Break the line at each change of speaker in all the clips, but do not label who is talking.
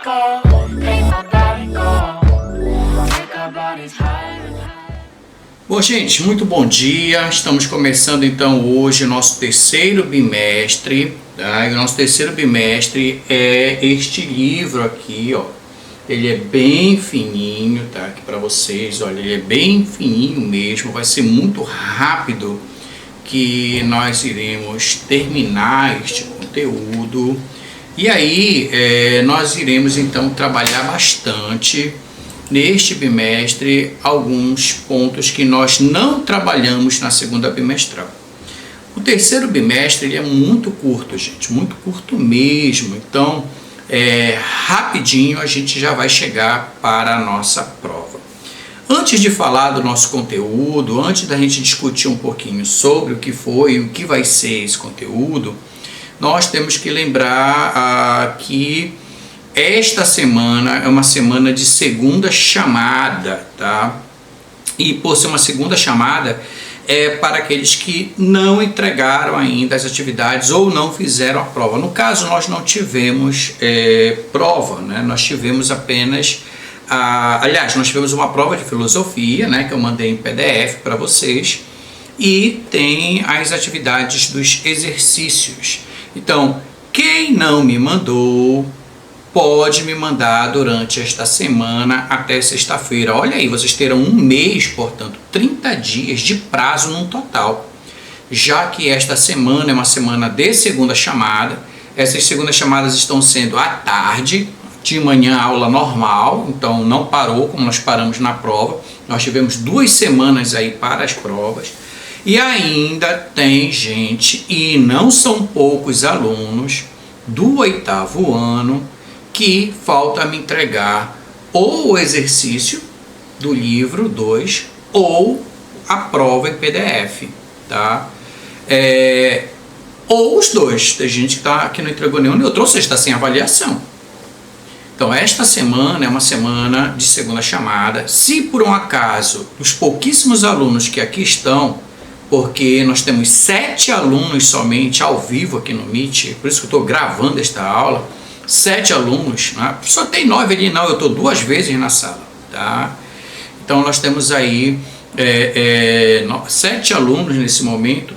go, make my body go, make our bodies higher and higher.
Bom, gente, muito bom dia. Estamos começando então hoje o nosso terceiro bimestre, tá? E o nosso terceiro bimestre é este livro aqui, ó. Ele é bem fininho, tá? Aqui para vocês, olha, ele é bem fininho mesmo. Vai ser muito rápido que nós iremos terminar este conteúdo. E aí, nós iremos então trabalhar bastante neste bimestre alguns pontos que nós não trabalhamos na segunda bimestral. O terceiro bimestre ele é muito curto, gente, muito curto mesmo. Então, rapidinho a gente já vai chegar para a nossa prova. Antes de falar do nosso conteúdo, antes da gente discutir um pouquinho sobre o que foi e o que vai ser esse conteúdo, nós temos que lembrar que esta semana é uma semana de segunda chamada, tá? E por ser uma segunda chamada, é para aqueles que não entregaram ainda as atividades ou não fizeram a prova. No caso, nós não tivemos prova, né? Nós tivemos apenas, aliás, nós tivemos uma prova de filosofia, né? Que eu mandei em PDF para vocês, e tem as atividades dos exercícios. Então, quem não me mandou, pode me mandar durante esta semana até sexta-feira. Olha aí, vocês terão um mês, portanto, 30 dias de prazo no total. Já que esta semana é uma semana de segunda chamada, essas segundas chamadas estão sendo à tarde, de manhã aula normal, então não parou como nós paramos na prova. Nós tivemos 2 semanas aí para as provas. E ainda tem gente, e não são poucos alunos, do 8º ano, que falta me entregar ou o exercício do livro 2 ou a prova em PDF, tá? Ou os dois. Tem gente que não entregou nenhum nem outro, ou seja, está sem avaliação. Então esta semana é uma semana de segunda chamada. Se por um acaso os pouquíssimos alunos que aqui estão, porque nós temos 7 alunos somente ao vivo aqui no Meet, por isso que eu estou gravando esta aula, 7 alunos, né? Só tem 9 ali, não, eu estou 2 vezes na sala, tá? Então nós temos aí 7 alunos nesse momento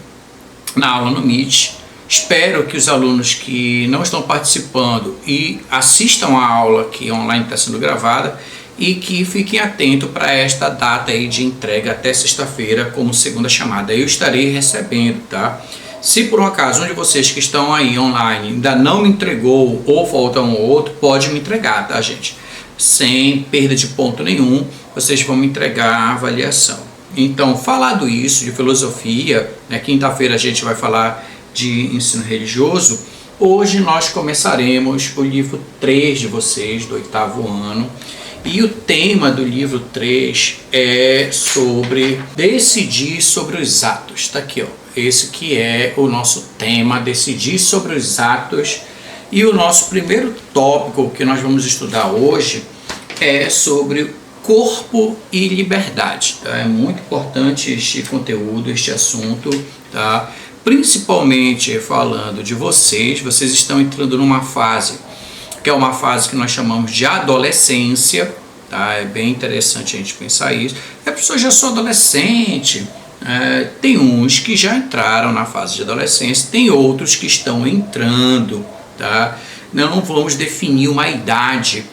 na aula no Meet. Espero que os alunos que não estão participando e assistam a aula que online está sendo gravada e que fiquem atentos para esta data aí de entrega até sexta-feira como segunda chamada. Eu estarei recebendo, tá? Se por um acaso um de vocês que estão aí online ainda não me entregou ou falta um ou outro, pode me entregar, tá, gente? Sem perda de ponto nenhum, vocês vão me entregar a avaliação. Então, falado isso de filosofia, né, quinta-feira a gente vai falar de ensino religioso. Hoje nós começaremos o livro 3 de vocês, do 8º ano. E o tema do livro 3 é sobre decidir sobre os atos. Tá aqui, ó. Esse que é o nosso tema, decidir sobre os atos. E o nosso primeiro tópico que nós vamos estudar hoje é sobre corpo e liberdade. Tá? É muito importante este conteúdo, este assunto, tá? Principalmente falando de vocês estão entrando numa fase que é uma fase que nós chamamos de adolescência, tá? É bem interessante a gente pensar isso. A pessoa já sou adolescente, tem uns que já entraram na fase de adolescência, tem outros que estão entrando, tá? Não vamos definir uma idade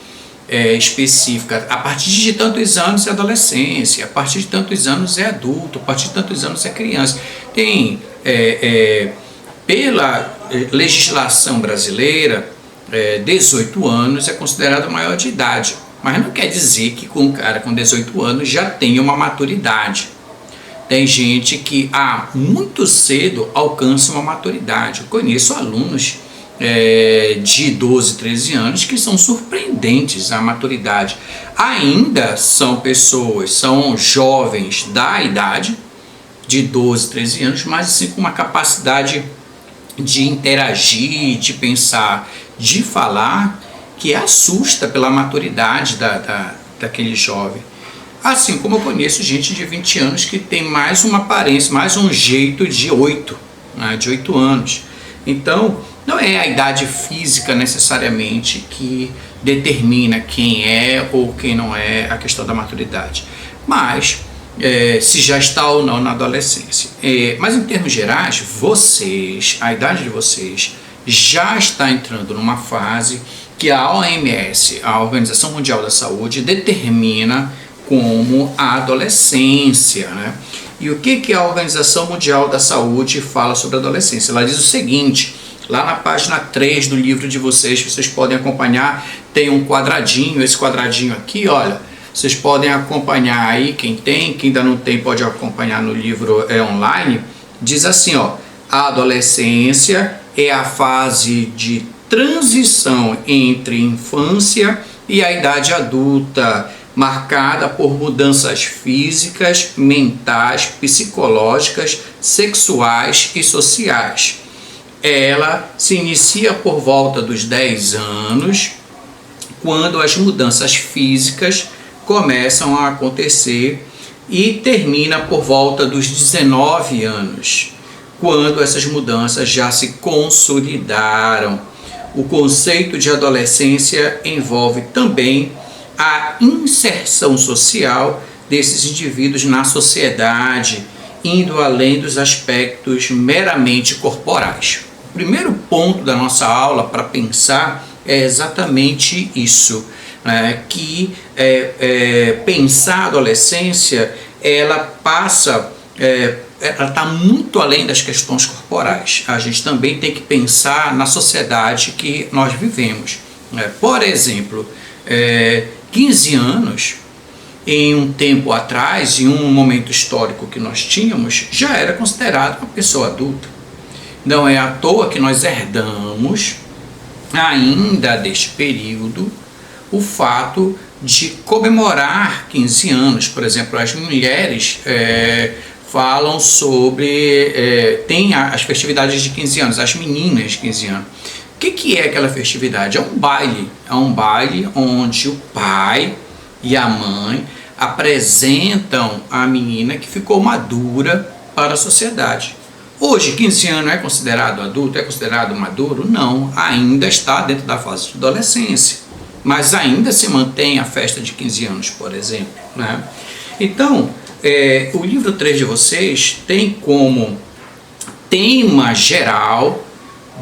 específica. A partir de tantos anos é adolescência, a partir de tantos anos é adulto, a partir de tantos anos é criança. Tem, pela legislação brasileira, 18 anos é considerado maior de idade, mas não quer dizer que um cara com 18 anos já tenha uma maturidade. Tem gente que muito cedo alcança uma maturidade. Eu conheço alunos de 12, 13 anos que são surpreendentes à maturidade. Ainda são pessoas, são jovens da idade de 12, 13 anos, mas assim com uma capacidade de interagir, de pensar, de falar, que assusta pela maturidade daquele jovem. Assim como eu conheço gente de 20 anos que tem mais uma aparência, mais um jeito de 8 anos. Então, Não é a idade física necessariamente que determina quem é ou quem não é a questão da maturidade, mas se já está ou não na adolescência. Mas em termos gerais, a idade de vocês já está entrando numa fase que a OMS, a Organização Mundial da Saúde, determina como a adolescência, né? E o que a Organização Mundial da Saúde fala sobre a adolescência? Ela diz o seguinte, lá na página 3 do livro de vocês podem acompanhar, tem um quadradinho, esse quadradinho aqui, olha, vocês podem acompanhar aí, quem ainda não tem pode acompanhar no livro online, diz assim, ó, a adolescência é a fase de transição entre infância e a idade adulta, marcada por mudanças físicas, mentais, psicológicas, sexuais e sociais. Ela se inicia por volta dos 10 anos, quando as mudanças físicas começam a acontecer, e termina por volta dos 19 anos, quando essas mudanças já se consolidaram. O conceito de adolescência envolve também a inserção social desses indivíduos na sociedade, indo além dos aspectos meramente corporais. O primeiro ponto da nossa aula para pensar é exatamente isso, né? Que pensar a adolescência, ela passa, ela está muito além das questões corporais. A gente também tem que pensar na sociedade que nós vivemos. Por exemplo, 15 anos, em um tempo atrás, em um momento histórico que nós tínhamos, já era considerado uma pessoa adulta. Não é à toa que nós herdamos, ainda deste período, o fato de comemorar 15 anos. Por exemplo, as mulheres falam sobre, tem as festividades de 15 anos, as meninas de 15 anos. O que é aquela festividade? É um baile onde o pai e a mãe apresentam a menina que ficou madura para a sociedade. Hoje, 15 anos é considerado adulto, é considerado maduro? Não, ainda está dentro da fase de adolescência, mas ainda se mantém a festa de 15 anos, por exemplo, né? Então, o livro 3 de vocês tem como tema geral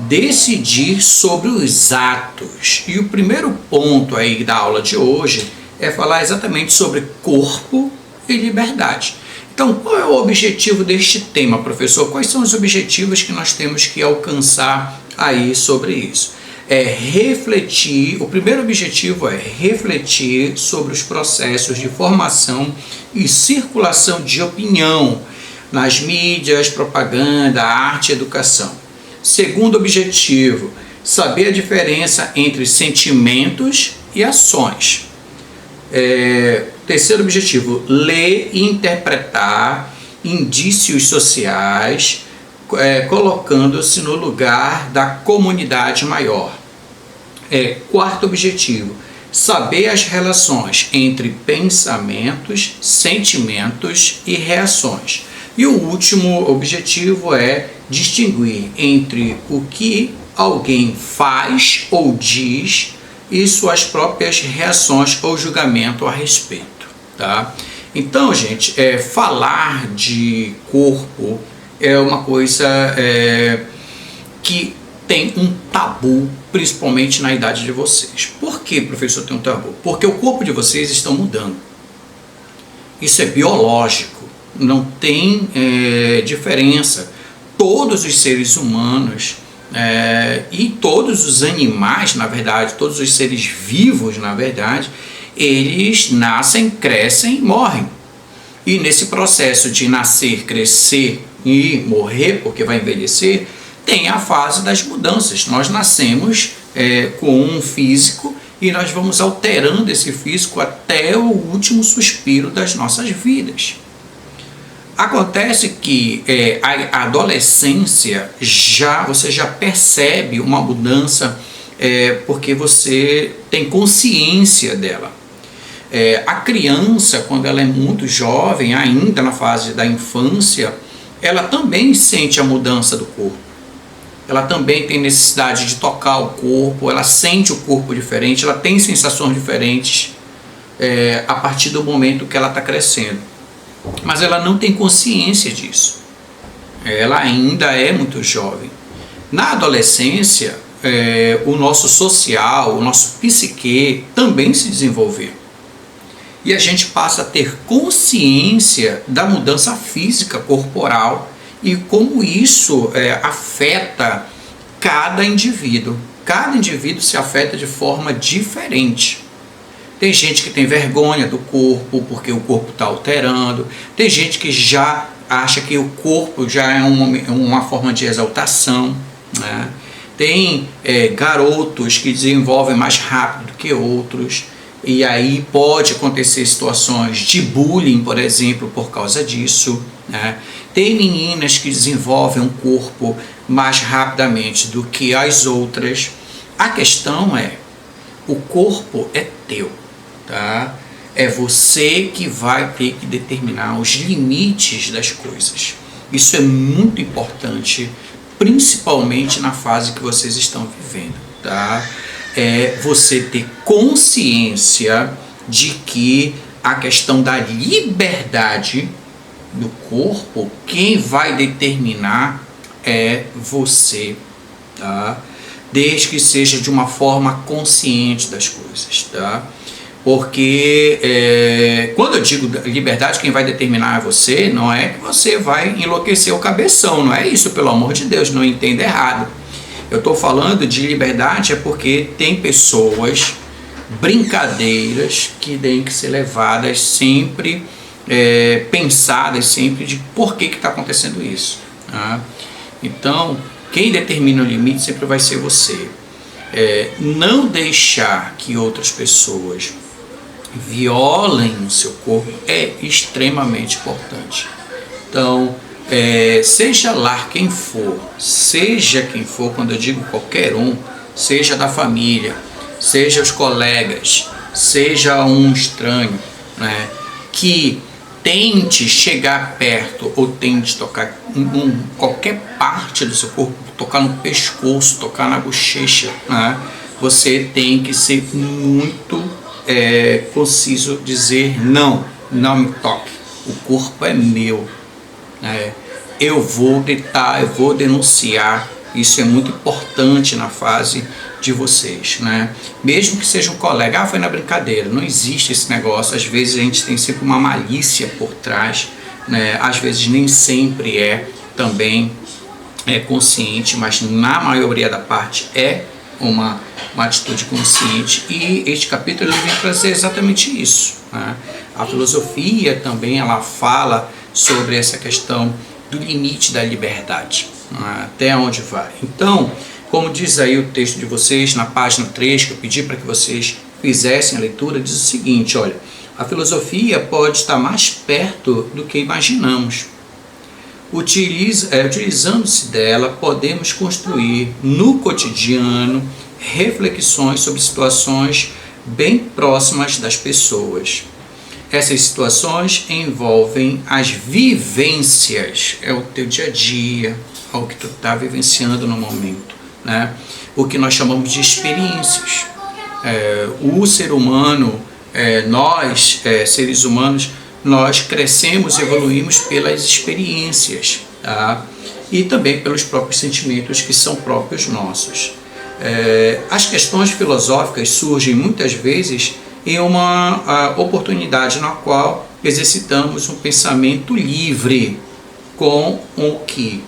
decidir sobre os atos. E o primeiro ponto aí da aula de hoje é falar exatamente sobre corpo e liberdade. Então, qual é o objetivo deste tema, professor? Quais são os objetivos que nós temos que alcançar aí sobre isso? O primeiro objetivo é refletir sobre os processos de formação e circulação de opinião nas mídias, propaganda, arte e educação. Segundo objetivo, saber a diferença entre sentimentos e ações. Terceiro objetivo, ler e interpretar indícios sociais, colocando-se no lugar da comunidade maior. Quarto objetivo, saber as relações entre pensamentos, sentimentos e reações. E o último objetivo é distinguir entre o que alguém faz ou diz e suas próprias reações ou julgamento a respeito, tá? Então, gente, falar de corpo é uma coisa que tem um tabu, principalmente na idade de vocês. Por que, professor, tem um tabu? Porque o corpo de vocês está mudando. Isso é biológico, não tem diferença. Todos os seres humanos e todos os animais, na verdade, todos os seres vivos, na verdade, eles nascem, crescem e morrem. E nesse processo de nascer, crescer e morrer, porque vai envelhecer, tem a fase das mudanças. Nós nascemos com um físico e nós vamos alterando esse físico até o último suspiro das nossas vidas. Acontece que a adolescência, você já percebe uma mudança porque você tem consciência dela. A criança, quando ela é muito jovem, ainda na fase da infância, ela também sente a mudança do corpo. ela também tem necessidade de tocar o corpo, ela sente o corpo diferente, ela tem sensações diferentes a partir do momento que ela está crescendo. Mas ela não tem consciência disso. Ela ainda é muito jovem. Na adolescência, o nosso social, o nosso psique também se desenvolveu. E a gente passa a ter consciência da mudança física corporal e como isso afeta cada indivíduo. Cada indivíduo se afeta de forma diferente. Tem gente que tem vergonha do corpo porque o corpo está alterando. Tem gente que já acha que o corpo já é uma forma de exaltação, né? Tem garotos que desenvolvem mais rápido do que outros. E aí pode acontecer situações de bullying, por exemplo, por causa disso, né? Tem meninas que desenvolvem um corpo mais rapidamente do que as outras. A questão é, o corpo é teu, tá? É você que vai ter que determinar os limites das coisas. Isso é muito importante, principalmente na fase que vocês estão vivendo, tá? É você ter consciência de que a questão da liberdade do corpo, quem vai determinar é você, tá? Desde que seja de uma forma consciente das coisas, tá? Porque quando eu digo liberdade, quem vai determinar é você, não é que você vai enlouquecer o cabeção, não é isso, pelo amor de Deus, não entenda errado. Eu estou falando de liberdade porque tem pessoas, brincadeiras, que têm que ser levadas sempre, pensadas sempre de por que está acontecendo isso, tá? Então, quem determina o limite sempre vai ser você. Não deixar que outras pessoas violem o seu corpo é extremamente importante. Então, seja lá quem for, quando eu digo qualquer um, seja da família, seja os colegas, seja um estranho, né, que tente chegar perto ou tente tocar em qualquer parte do seu corpo, tocar no pescoço, tocar na bochecha, né, você tem que ser muito conciso, dizer não me toque, o corpo é meu. Eu vou gritar, eu vou denunciar. Isso é muito importante na fase de vocês, né? Mesmo que seja um colega, foi na brincadeira, não existe esse negócio. Às vezes a gente tem sempre uma malícia por trás, né? Às vezes nem sempre também consciente, mas na maioria da parte uma atitude consciente. E este capítulo ele vem trazer exatamente isso, né? A filosofia também ela fala sobre essa questão do limite da liberdade, até onde vai. Então, como diz aí o texto de vocês, na página 3, que eu pedi para que vocês fizessem a leitura, diz o seguinte, olha, a filosofia pode estar mais perto do que imaginamos. Utilizando-se dela, podemos construir no cotidiano reflexões sobre situações bem próximas das pessoas. Essas situações envolvem as vivências, é o teu dia a dia, é o que tu está vivenciando no momento, né? O que nós chamamos de experiências. O ser humano, nós, seres humanos, nós crescemos, evoluímos pelas experiências, tá? E também pelos próprios sentimentos que são próprios nossos. As questões filosóficas surgem muitas vezes em uma oportunidade na qual exercitamos um pensamento livre com o que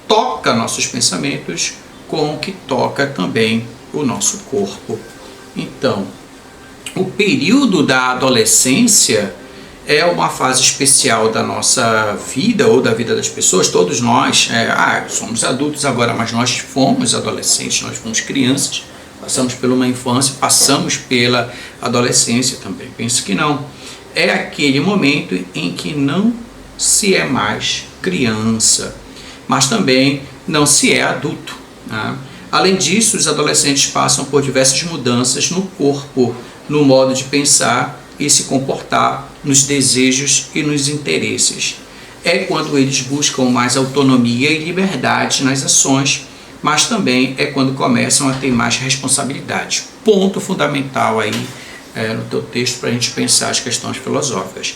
toca nossos pensamentos, com o que toca também o nosso corpo. Então, o período da adolescência é uma fase especial da nossa vida ou da vida das pessoas. Todos nós somos adultos agora, mas nós fomos adolescentes, nós fomos crianças. Passamos por uma infância, passamos pela adolescência também. Penso que não. É aquele momento em que não se é mais criança, mas também não se é adulto, né? Além disso, os adolescentes passam por diversas mudanças no corpo, no modo de pensar e se comportar, nos desejos e nos interesses. É quando eles buscam mais autonomia e liberdade nas ações, mas também é quando começam a ter mais responsabilidade. Ponto fundamental aí no teu texto para a gente pensar as questões filosóficas.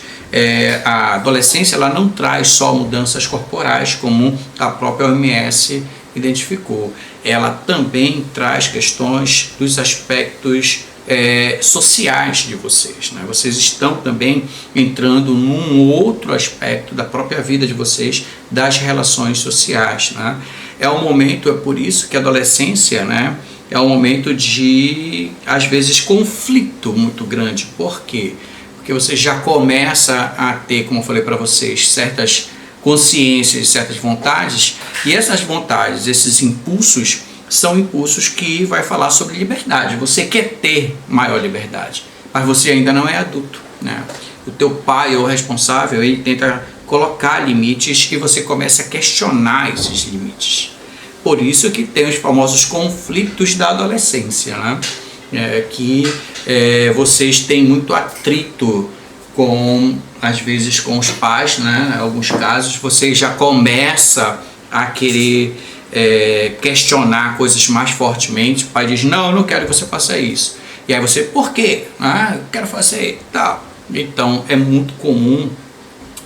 A adolescência ela não traz só mudanças corporais, como a própria OMS identificou. Ela também traz questões dos aspectos sociais de vocês, né? Vocês estão também entrando num outro aspecto da própria vida de vocês, das relações sociais, né? É por isso que a adolescência, né, é um momento de, às vezes, conflito muito grande. Por quê? Porque você já começa a ter, como eu falei para vocês, certas consciências, certas vontades, e essas vontades, esses impulsos, são impulsos que vai falar sobre liberdade. Você quer ter maior liberdade, mas você ainda não é adulto, né? O teu pai ou responsável, ele tenta colocar limites e você começa a questionar esses limites. Por isso que tem os famosos conflitos da adolescência, né? Vocês têm muito atrito às vezes com os pais, né? Em alguns casos você já começa a querer questionar coisas mais fortemente. O pai diz, não, eu não quero que você faça isso. E aí você, por quê? Eu quero fazer tal. Então é muito comum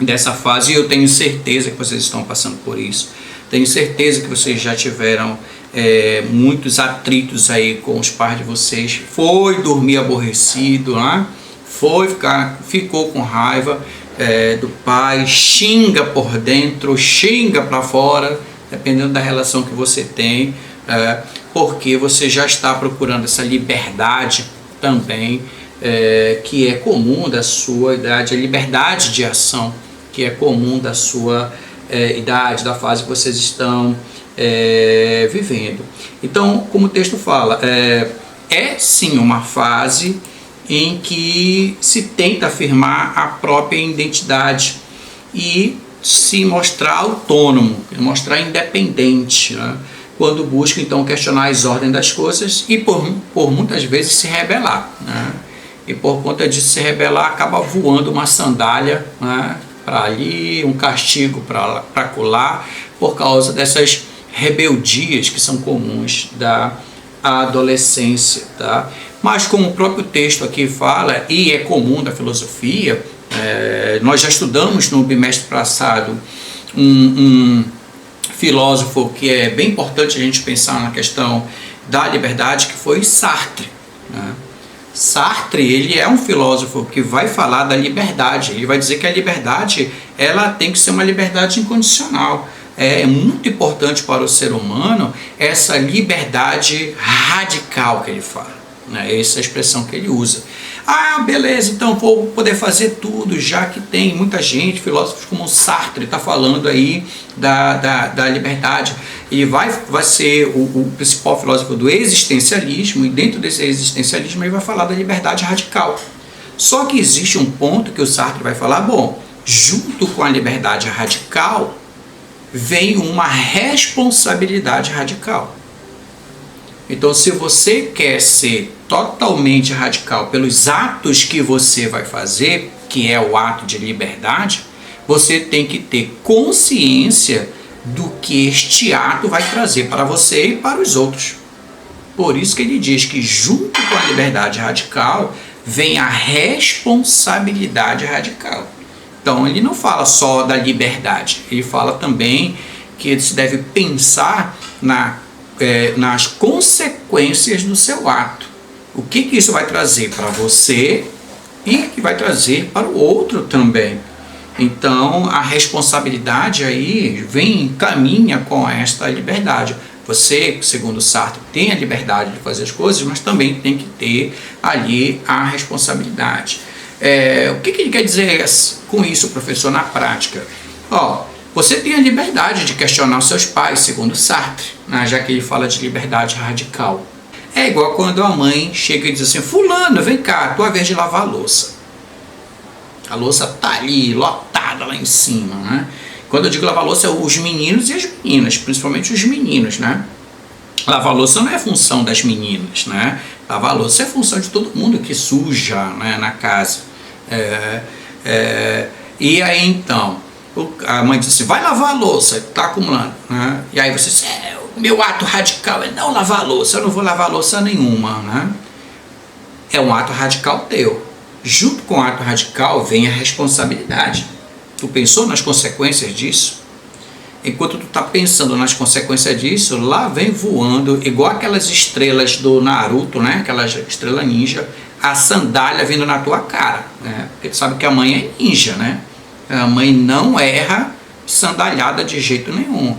dessa fase, e eu tenho certeza que vocês estão passando por isso. Tenho certeza que vocês já tiveram muitos atritos aí com os pais de vocês. Foi dormir aborrecido, né? Ficou com raiva do pai, xinga por dentro, xinga para fora, dependendo da relação que você tem, porque você já está procurando essa liberdade também, que é comum da sua idade, a liberdade de ação, que é comum da sua idade, da fase que vocês estão vivendo. Então, como o texto fala, é sim uma fase em que se tenta afirmar a própria identidade e se mostrar autônomo, mostrar independente, né? Quando busca então questionar as ordens das coisas e por muitas vezes se rebelar, né? E por conta disso se rebelar acaba voando uma sandália, né, para ali, um castigo para acolá, por causa dessas rebeldias que são comuns da adolescência, tá? Mas como o próprio texto aqui fala, e é comum da filosofia, nós já estudamos no bimestre passado um filósofo que é bem importante a gente pensar na questão da liberdade, que foi Sartre, né? Sartre, ele é um filósofo que vai falar da liberdade. Ele vai dizer que a liberdade, ela tem que ser uma liberdade incondicional. É muito importante para o ser humano essa liberdade radical que ele fala, né? Essa é a expressão que ele usa. Beleza, então vou poder fazer tudo, já que tem muita gente, filósofos como Sartre, está falando aí da liberdade. Ele vai ser o principal filósofo do existencialismo, e dentro desse existencialismo ele vai falar da liberdade radical. Só que existe um ponto que o Sartre vai falar, junto com a liberdade radical, vem uma responsabilidade radical. Então, se você quer ser totalmente radical pelos atos que você vai fazer, que é o ato de liberdade, você tem que ter consciência do que este ato vai trazer para você e para os outros. Por isso que ele diz que junto com a liberdade radical vem a responsabilidade radical. Então ele não fala só da liberdade, ele fala também que se deve pensar nas consequências do seu ato. O que isso vai trazer para você e que vai trazer para o outro também. Então a responsabilidade aí caminha com esta liberdade. Você, segundo Sartre, tem a liberdade de fazer as coisas, mas também tem que ter ali a responsabilidade. O que ele quer dizer com isso, professor, na prática? Você tem a liberdade de questionar os seus pais, segundo Sartre, né, já que ele fala de liberdade radical. É igual quando a mãe chega e diz assim, fulano, vem cá, tua vez de lavar a louça. A louça tá ali, lotada lá em cima, né? Quando eu digo lavar a louça, é os meninos e as meninas, principalmente os meninos, né? Lavar a louça não é função das meninas, né? Lavar a louça é função de todo mundo que suja, né, na casa. E aí então, a mãe diz assim, vai lavar a louça, tá acumulando, né? E aí você diz, meu ato radical é não lavar a louça, eu não vou lavar louça nenhuma, né? É um ato radical teu. Junto com o ato radical vem a responsabilidade. Tu pensou nas consequências disso? Enquanto tu tá pensando nas consequências disso, lá vem voando, igual aquelas estrelas do Naruto, né? Aquelas estrelas ninja, a sandália vindo na tua cara, né? Porque tu sabe que a mãe é ninja, né? A mãe não erra sandalhada de jeito nenhum.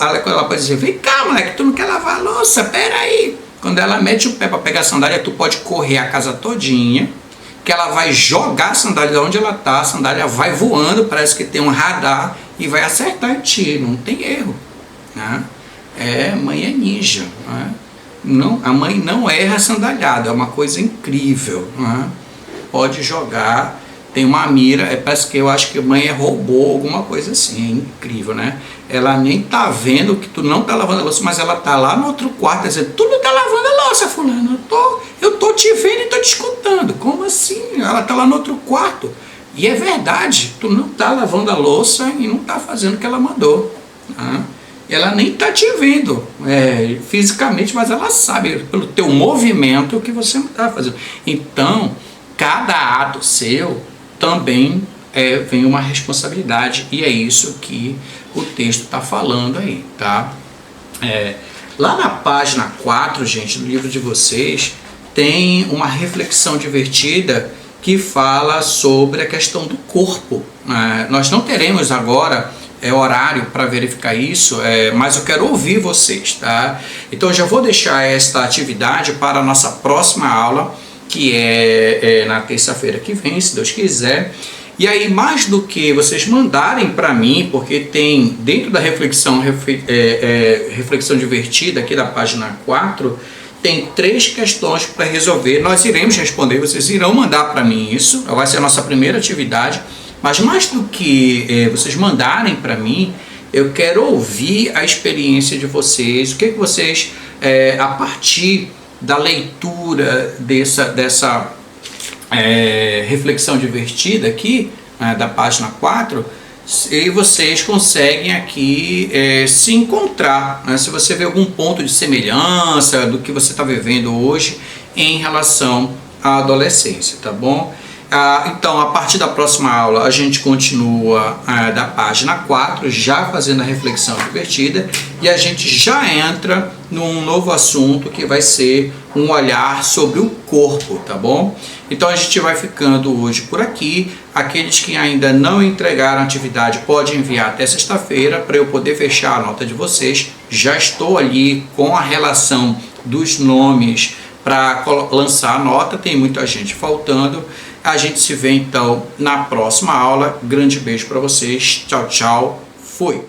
Ela pode dizer, vem cá, moleque, tu não quer lavar a louça? Pera aí. Quando ela mete o pé para pegar a sandália, tu pode correr a casa todinha, que ela vai jogar a sandália de onde ela tá, a sandália vai voando, parece que tem um radar e vai acertar em ti, não tem erro, né? Mãe é ninja, né? Não, a mãe não erra sandalhada, é uma coisa incrível, né? Pode jogar, tem uma mira, parece que eu acho que a mãe roubou alguma coisa assim, é incrível, né? Ela nem tá vendo que tu não tá lavando a louça, mas ela tá lá no outro quarto dizendo, tu não tá lavando a louça, fulano, eu tô te vendo e tô te escutando. Como assim? Ela tá lá no outro quarto. E é verdade, tu não tá lavando a louça e não tá fazendo o que ela mandou, né? Ela nem tá te vendo fisicamente, mas ela sabe pelo teu movimento que você não tá fazendo. Então, cada ato seu também vem uma responsabilidade, e é isso que o texto está falando aí, tá? Lá na página 4, gente, do livro de vocês, tem uma reflexão divertida que fala sobre a questão do corpo. Nós não teremos agora horário para verificar isso, mas eu quero ouvir vocês, tá? Então eu já vou deixar esta atividade para a nossa próxima aula, que é na terça-feira que vem, se Deus quiser. E aí, mais do que vocês mandarem para mim, porque tem dentro da reflexão divertida aqui da página 4, tem 3 questões para resolver. Nós iremos responder, vocês irão mandar para mim isso, vai ser a nossa primeira atividade. Mas mais do que vocês mandarem para mim, eu quero ouvir a experiência de vocês, o que vocês, a partir da leitura dessa reflexão divertida aqui, da página 4, e vocês conseguem aqui se encontrar, né? Se você vê algum ponto de semelhança do que você está vivendo hoje em relação à adolescência, tá bom? Então, a partir da próxima aula, a gente continua da página 4, já fazendo a reflexão divertida, e a gente já entra num novo assunto que vai ser um olhar sobre o corpo, tá bom? Então, a gente vai ficando hoje por aqui. Aqueles que ainda não entregaram a atividade, podem enviar até sexta-feira para eu poder fechar a nota de vocês. Já estou ali com a relação dos nomes para lançar a nota, tem muita gente faltando. A gente se vê então na próxima aula. Grande beijo para vocês. Tchau, tchau. Fui.